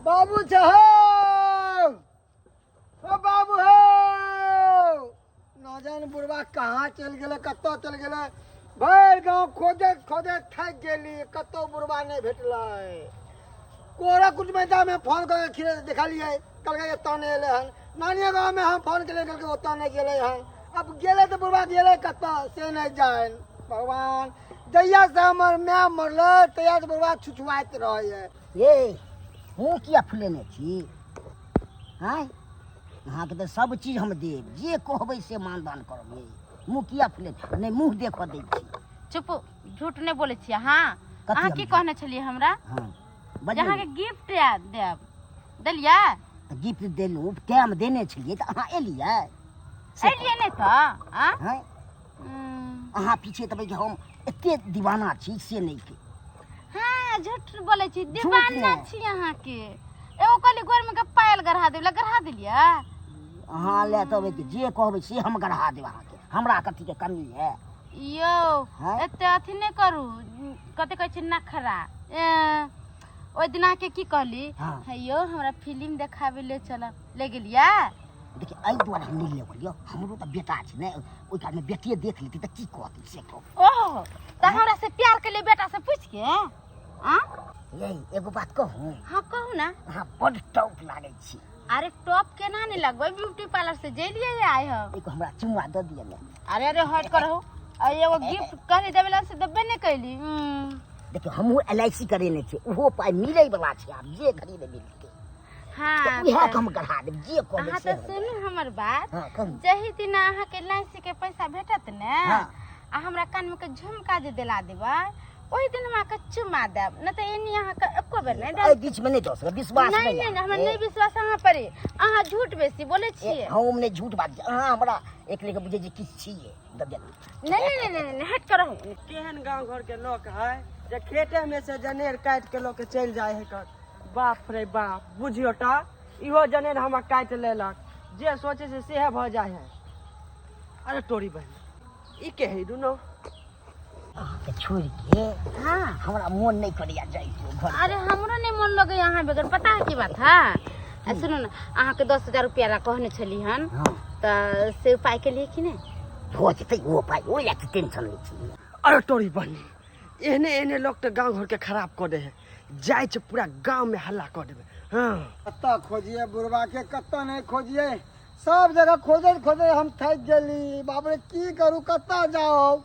बाबू चाहो ओ बाबू हो न जान बुढ़वा कहाँ चल गए कत्तो चल गए भर गाँव खोदे खोदे थक गेली कत्तो बुढ़वा नहीं भेटल कोरा कुछ में जा में फोन करके खिरे देखा लिए कल के तो नहीं अले हन नानी गाँव में हम फोन के लिए कल के ओतो नहीं गेले हन अब गेले तो बुढ़वा गेले कत्तो से नहीं जाए भगवान जहिया से हमर मैं मरल तहिया से बुढ़वा छुछुआत रहे ये हूँ किया फुलेने छी हाँ अहाँके तो सब चीज हम देब जे कहबै से मानदान करब ये मुँह किया फुले नहीं मुँह देखो दै छी चुप झूठ नहीं बोले छियै हाँ अहाँ की कहने छलियै हमरा जहाँ के गिफ्ट देब देलियै गिफ्ट देलू टाइम देने छलियै तऽ अहाँ एलियै एलियै नहीं तो अहाँ पीछे तब हम एते दीवाना छी से नहीं के हाँ झूठ बोले छी दीवाना छी अहाँ के एगो कहली गोर में के पायल गढ़ा देला गढ़ा दिलियै अहाँ ले तब जे कहबै से हम गढ़ा देब अहाँ के हमरा कथी के कमी है यो एते अथी नहीं करू कते कहै छी नखरा ओइ दिना के की कहली यो हमरा फिल्म देखावे ले चल ले गेलियै देखिए एहि दुआरे हम नहीं लेबलियो हमरो त बेटा छै ने ओइ काल में बेटिए देख लेती त की कहती से कहो ओहो त हमरा से प्यार के लिए बेटा से पूछ के यही एगो बात कहूं हां कहू ना अहाँ बड़ टॉप लागै छी अरे टॉप केना नहीं लगबै ब्यूटी पार्लर से जे लिए आए हो एको हमरा चुम्मा द दिए ने अरे हट करहु आ एगो गिफ्ट कहली देबला से दबे नहीं कैली देखियो हमहू एलआईसी करेने छी ओहो पाई मिलै वाला छै आब जे खरीदे मिलते हां इहा हम गढ़ा देब जे कहबै से अहाँ त सुनू हमर बात हां कहू जही दिन अहाँ के एलआईसी के पैसा भेटत ने आ हमरा कान में के झुमका जे दिला देबै ओइ दिन में के चुमा देब न त एनी अहाँ के एको बेर नहीं एहि बीच में नहीं दो सके विश्वास नहीं नहीं हमरा नहीं विश्वास अहाँ पर अहाँ झूठ बेसी बोले छियै हम नहीं झूठ बात अहाँ हमरा एक लेके बुझे जे किछ छियै दब नहीं हट करहु केहन गांव घर के लोग है जे खेते में से जनेर काट के लोग चल जाए है कर बाप रे बाप बुझियो ता इहो जनेर हमरा काट लेलक जे सोचे से सेह भ जाए है अरे तोरी बहन ई के है दुनो के छोड़ के हां हमरा मन नहीं करिया जाई घर अरे हमरो नहीं मन लगे यहाँ बगैर पता है की बात है सुनो ना अहाँ के 10,000 रुपया कहने छली हन त से पाई के लिए कि नहीं हो जते वो पाई ओ या टेंशन नहीं छी अरे तोरी बहन एहने एहने लोग तो गांव घर के खराब कर दे है जाय छ पूरा गांव में हल्ला कर देबे हां कत्ता खोजिए बुढ़वा के कत्ता नहीं खोजिए सब जगह खोजे खोजे हम थक गेली बाप रे की करू कत्ता जाओ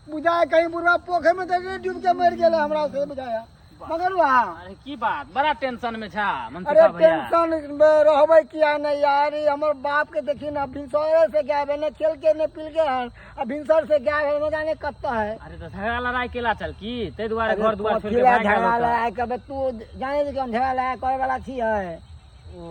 बुझाए कहीं बुढ़वा पोखर में तो डूब के मर गेले हमरा से बुझाया मगर अरे की बात बड़ा टेंशन में छा अरे टेंशन में रहबै किया नहीं यार हमर बाप के देखी ना भिनसरे से गायब है ने खेल के ने पिल के हन अब भिनसर से गायब है न जाने कत्ता है अरे तो झगड़ा लड़ाई केला चल की ते दुआरे घर दुआर छोड़ के भाग भाग झगड़ा गेल लड़ाई कबे तू जाने कि हम झगड़ा लड़ाई करे वाला छी है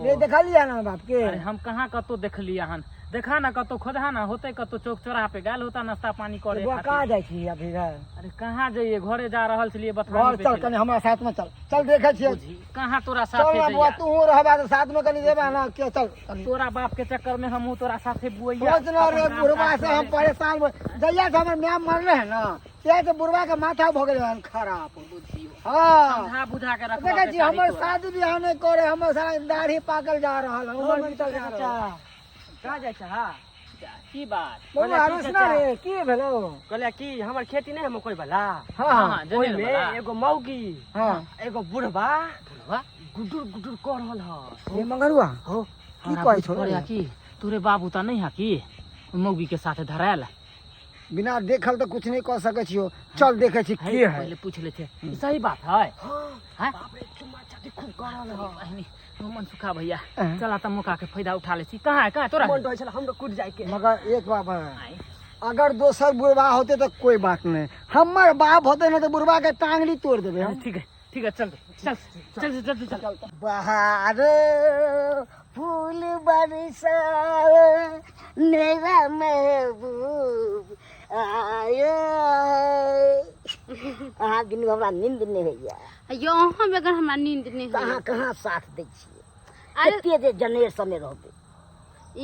ये देखा लिया ना बाप के अरे हम कहाँ कतो देखली हन देखा ना कतो खोदा ना होते कतो चौक चौराहा पे गाल होता नाश्ता पानी करे वो कहां जाई छी अभी अरे कहाँ जाइए घरे जा रहल छलिए घर बथानी चल कनी हमरा साथ में चल चल देखे छी कहाँ तोरा चल साथे ना बुआ तू रहबा तो साथ में कनी देबा ना के चल तोरा बाप के चक्कर में हम तोरा साथे बुइया सोच ना रे बुढ़वा से हम परेशान जइया से हमर मैम मरले है ना ते तो बुढ़वा के माथा भ गेल हन खराब बुझियो हां समझा बुझा के रखबा देखै छी हमर शादी बियाह नहीं करे हमर सारा दाढ़ी पाकल जा रहल है उमर बीतल जा रहल कहाँ जाय छ हां की बात बोले आरुषना रे की भेलो कहले की हमर खेती नहीं हम कोई वाला हां ओइ में एगो मौगी हां एगो बुढ़वा गुडुर गुडुर कर रहल ह ये मंगरुआ हो की कहै छो रे की तोरे बाबू त नहीं है की मौगी के साथे धरायल बिना देखल तो कुछ नहीं कर सके छियो चल देखे छी के है पहले पूछ ले थे सही बात है हैं बाप रे चुम्मा चाटी खूब कर रहल ह मन सुखा भैया चला त मौका के फायदा उठा ले छी कहां तोरा मन रहै छल हम कूद जाय के मगर एक बात है अगर दोसर बुढ़वा होते तो कोई बात नहीं हमर बाप होते ना तो बुढ़वा के टांगली तोड़ देबे हम ठीक है चल चल चल चल चल बहार फूल बरसा मेरा महबूब आयो अहाँ दिन हमरा नींद नहीं होइया यो हम बगैर हमरा नींद नहीं कहाँ कहाँ साथ दै छियै एते जे जनेर सने रहबै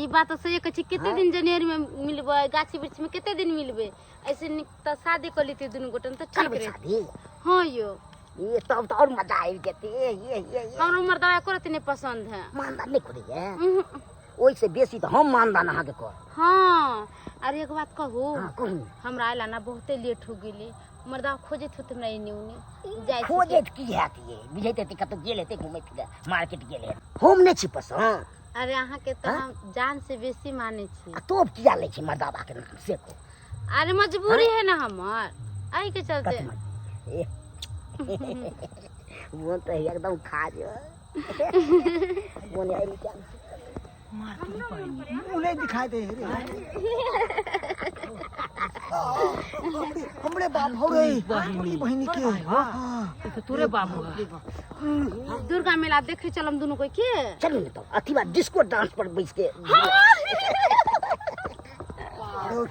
ई बात तो सही कह छी कितने दिन जनेर में मिलबे गाछी वृक्ष में कितने दिन मिलबे ऐसे त शादी कर लेते दोनों गोटन तो ठीक रहे शादी हां यो ये तब तो और मजा आई जेते ये हमरा मर्दवा एको रति नहीं पसंद है। मानदान नहीं करी है ओइ से बेसी तो हम मानदान अहाँ के कर। हाँ अरे एक बात कहू, हां कहू हमरा आइला ना बहुते लेट हो गेली, मर्दवा खोजत होते हमरा एने उने जाय खोजे की हैत ये बुझैते त कत गेल हेते घुमै फिरे मार्केट गेल हे हम नहीं छी पसंद। अरे अहाँ के तो हम जान से बेसी माने छी। तो किया ले छी मर्दाबा के नाम से को। अरे मजबूरी है ना हमर, आई के चलते वो तो एकदम खा जो वो नहीं आई क्या उन्हें दिखाई दे रे हमरे बाप हो गई अपनी बहनी के। ये तो तोरे बाप होगा। दुर्गा मेला देखे चलम दोनों कोई के। चलो तो अथी बात डिस्को डांस पर बैठ के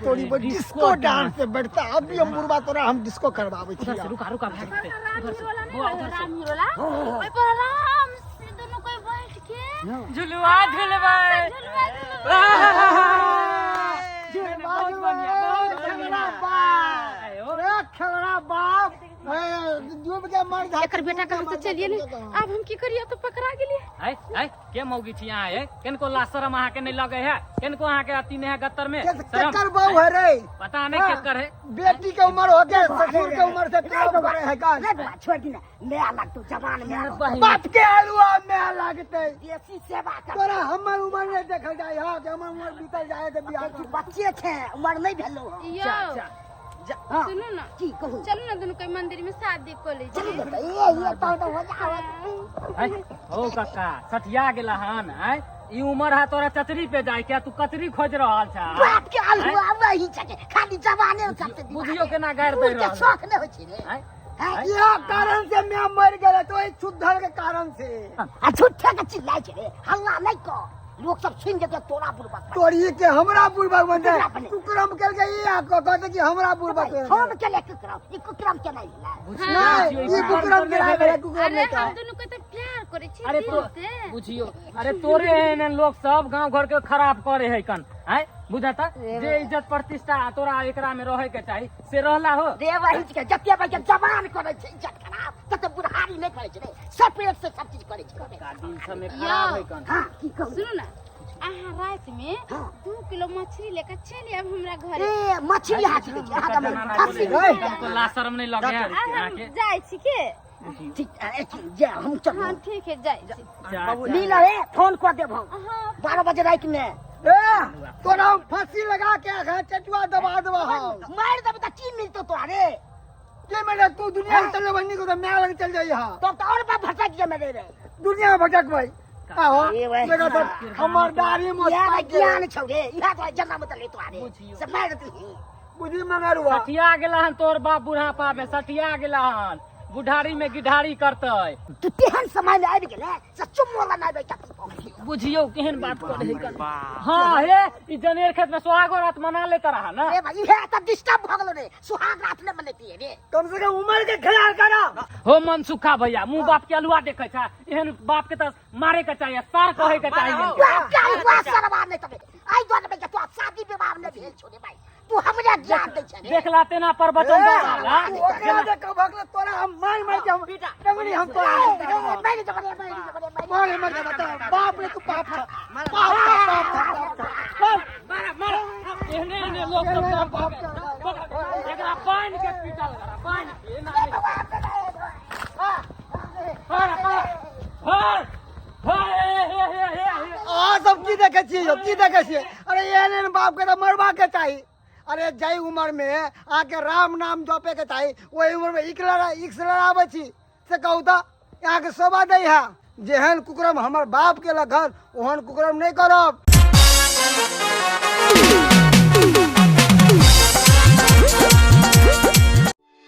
तोरी पर डिस्को डांस से बैठता अभी हम बुरबा तोरा हम डिस्को करवावे छी। रुका रुका भाग दे उधर से राम हीरोला ओए पर आराम से दोनों कोई बैठ के झुलवा झुलवा खेलना बाप डूब के मर जा। एकर बेटा कहां से चलिए ने, अब हम की करिए तो पकड़ा गेलिए। है के मौगी छी यहाँ है किनको ला शरम अहाँ के नहीं लगे है किनको अहाँ के अति नहीं है गत्तर में शरम केकर बहू है रे पता नहीं केकर है। बेटी के उम्र हो गए ससुर के उम्र से काम करे है का छोड़ दी ना मैं लग तू जवान में बाप के हलवा में लागते देसी सेवा कर तोरा हमर उम्र नहीं देखल जाय हां कि हमर उम्र बीतल जाए त बियाह की बच्चे थे उम्र नहीं भेलो। यो हां सुनो ना की कहू चलो ना दोनों कोई मंदिर में शादी कर ले। चलो बेटा ये तो हो जाओ ओ काका सठिया गेला हन है ई उम्र है तोरा चचरी पे जाए क्या तू कचरी खोज रहल छ। बाप के हलवा वही छके खाली जवाने सबसे बुझियो केना गाड़ दे रहल शौक नहीं होई छी रे ये कारण से मैं मर गए तो इस छुद्धर के कारण से आ झूठे के चिल्लाए छे रे हल्ला नहीं को लोग सब सुन जेते तोरा बुरबक तोरी के हमरा बुरबक बन जाए कुकरम के ये आको कहते कि हमरा बुरबक हम के ले कुकरम के नहीं नहीं ये कुकरम के है कुकरम अरे नहीं हम दोनों को तो प्यार करे छी अरे दिल तो से। बुझियो अरे तोरे एहन लोग सब गांव घर के खराब करे है कन है बुझाता जे इज्जत प्रतिष्ठा तोरा एकरा में रहे के चाहिए से रहला हो रे वही के जतिया भाई के जवान करे छे इज्जत खराब तते बुढ़ारी नहीं करे छे रे सब पेट से सब चीज करे छे का दिन समय खराब है कन। हां की कहू सुनो ना आहा रात में 2 किलो मछली लेकर चली अब हमरा घरे। ए मछली हाथ में आगा में खसी तुमको ला शर्म नहीं लगे है अब यहाँ हम के जाय छी के। ठीक है जा हम चल हां ठीक है जाय छी। नील रे फोन कर देब हम हां 12 बजे रात में तोरा फांसी लगा के चटुआ दबा देबा हम मार देब त की मिलतो तोरा रे ये मेरे तू दुनिया में चले बन्नी को तो मैं लग चल जाई हां तो और बाप भटक जे मेरे रे दुनिया में भटक भाई आओ ए भाई। देखो तो हमर दाढ़ी में यार ज्ञान छौ रे इहा तो जन्म त ले तोरे से मार देती बुद्धि मंगरुआ सठिया गेला हन तोर बाप बुढ़ापा में सठिया गेला हन बुढ़ारी में गिढ़ारी करते तू तेहन समय में आबि गेले सच्चो मोला नहीं बेटा बुझियो केहन बात करे है कन। हां हे ई जनेर खेत में सुहागो रात मना लेता रहा ना ए भाई हे त डिस्टर्ब भ गेलो रे सुहाग रात ने मनती है रे कम से कम उम्र के ख्याल करा हो मन सुखा भैया मुंह बाप के अलुआ देखे छा एहन बाप के त मारे के चाहिए सार कहे के चाहिए बाप का हुआ सरवा नहीं तबे आई दो ने तो शादी विवाह में भेल छोड़े भाई तू हमरा ज्ञान दे छे देख लाते ना पर वचन दे ओकरा जे कभक तोरा हम मार के हम टंगड़ी हम तोरा मार मर के बता बाप रे तू पाप था पाप मार एहने एहने लोग सब एकरा पानी के पीटल करा पानी के ना सब की देखे छी अरे एहन बाप के तो मरवा के चाहिए। अरे जय उम्र में आके राम नाम जपे के चाहिए वही उम्र में इक्स लड़ावे छी से कहू तो यहाँ के शोभा दे है जेहन कुकरम हमर बाप के घर ओहन कुकरम नहीं करब।